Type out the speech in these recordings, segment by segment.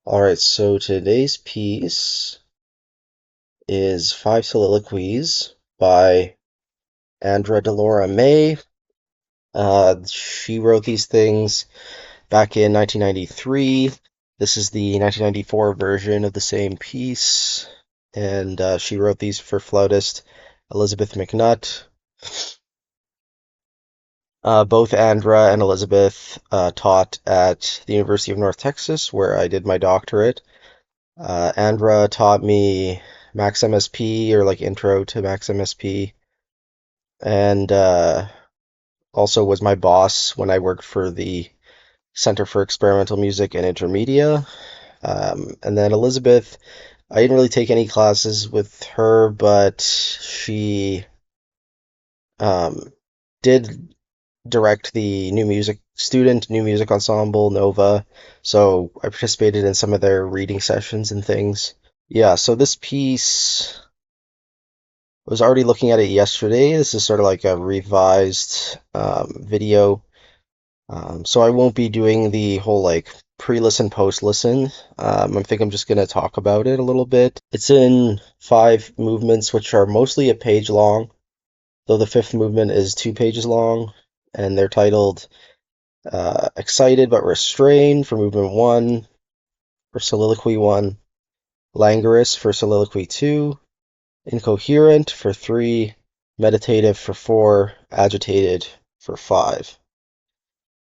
Alright, so today's piece is Five Soliloquies by Andra Delora May. She wrote these things back in 1993. This is the 1994 version of the same piece, and she wrote these for flautist Elizabeth McNutt. Both Andra and Elizabeth taught at the University of North Texas, where I did my doctorate. Andra taught me Max MSP, or like intro to Max MSP, and also was my boss when I worked for the Center for Experimental Music and Intermedia. And then Elizabeth, I didn't really take any classes with her, but she um, did direct the new music ensemble Nova, so I participated in some of their reading sessions and things. Yeah, so this piece was already looking at it yesterday. This is sort of like a revised video. So I won't be doing the whole like pre-listen, post-listen. I think I'm just going to talk about it a little bit. It's in 5 movements, which are mostly a page long, though the fifth movement is 2 pages long, and they're titled Excited but Restrained for movement 1, for soliloquy 1, Languorous for soliloquy 2, Incoherent for 3, Meditative for 4, Agitated for 5.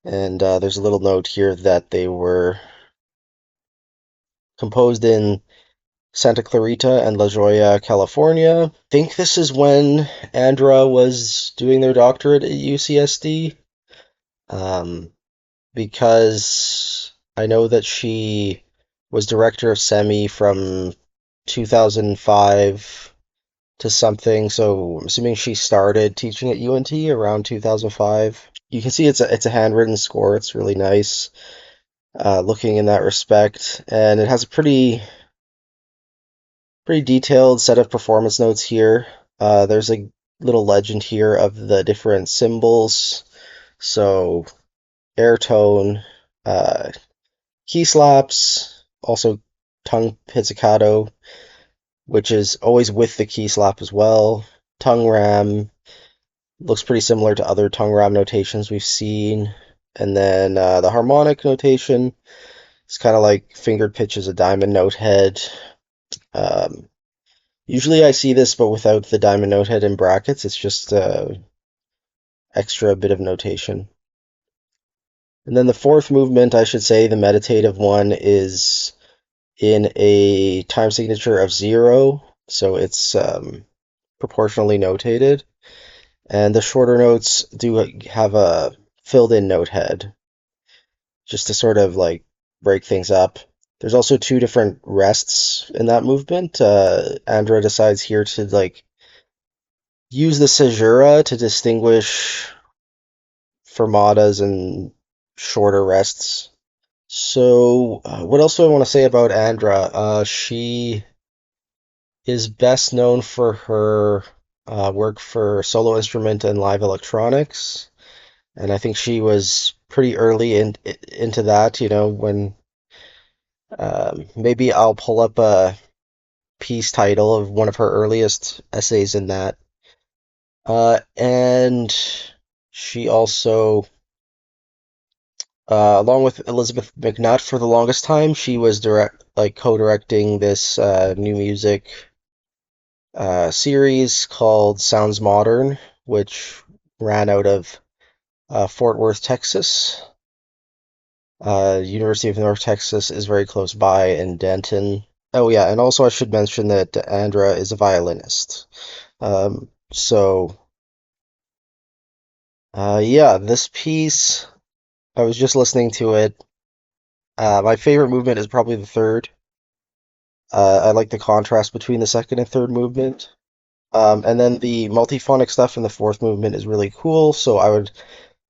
And there's a little note here that they were composed in Santa Clarita and La Jolla, California. I think this is when Andra was doing their doctorate at UCSD, because I know that she was director of SEMI from 2005 to something, so I'm assuming she started teaching at UNT around 2005. You can see it's a handwritten score. It's really nice looking in that respect, and it has a pretty detailed set of performance notes here. There's a little legend here of the different symbols. So air tone, uh, key slaps, also tongue pizzicato, which is always with the key slap as well. Tongue ram looks pretty similar to other tongue ram notations we've seen. And then the harmonic notation is kind of like fingered pitch as a diamond note head. Um, Usually I see this, but without the diamond note head in brackets. It's just extra bit of notation. And then the fourth movement, I should say, the meditative one, is in a time signature of 0, so it's proportionally notated. And the shorter notes do have a filled in note head, just to sort of like break things up. There's also 2 different rests in that movement. Andra decides here to like use the caesura to distinguish fermatas and shorter rests. So, what else do I want to say about Andra? She is best known for her work for solo instrument and live electronics, and I think she was pretty early into that. When maybe I'll pull up a piece title of one of her earliest essays in that. And she also, along with Elizabeth McNutt, for the longest time, she was co-directing this new music series called Sounds Modern, which ran out of Fort Worth, Texas. University of North Texas is very close by in Denton. Oh yeah, and also I should mention that Andra is a violinist. Yeah, this piece, I was just listening to it. My favorite movement is probably the third. I like the contrast between the second and third movement. And then the multiphonic stuff in the fourth movement is really cool, so I would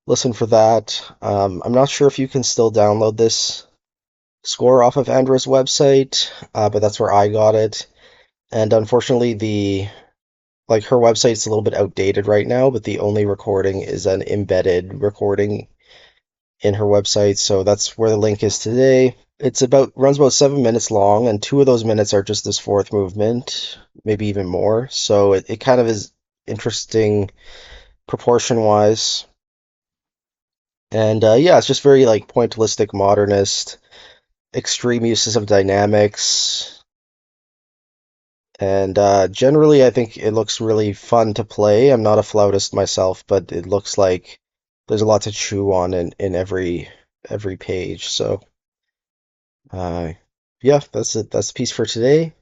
listen for that. I'm not sure if you can still download this score off of Andra's website, but that's where I got it. And unfortunately, her website's a little bit outdated right now, but the only recording is an embedded recording in her website, so that's where the link is today. It's about runs about 7 minutes long, and two of those minutes are just this fourth movement, maybe even more. So it kind of is interesting proportion wise. And yeah, it's just very like pointillistic, modernist, extreme uses of dynamics. And generally, I think it looks really fun to play. I'm not a flautist myself, but it looks like there's a lot to chew on in every page. So, uh, yeah, that's it. That's the piece for today.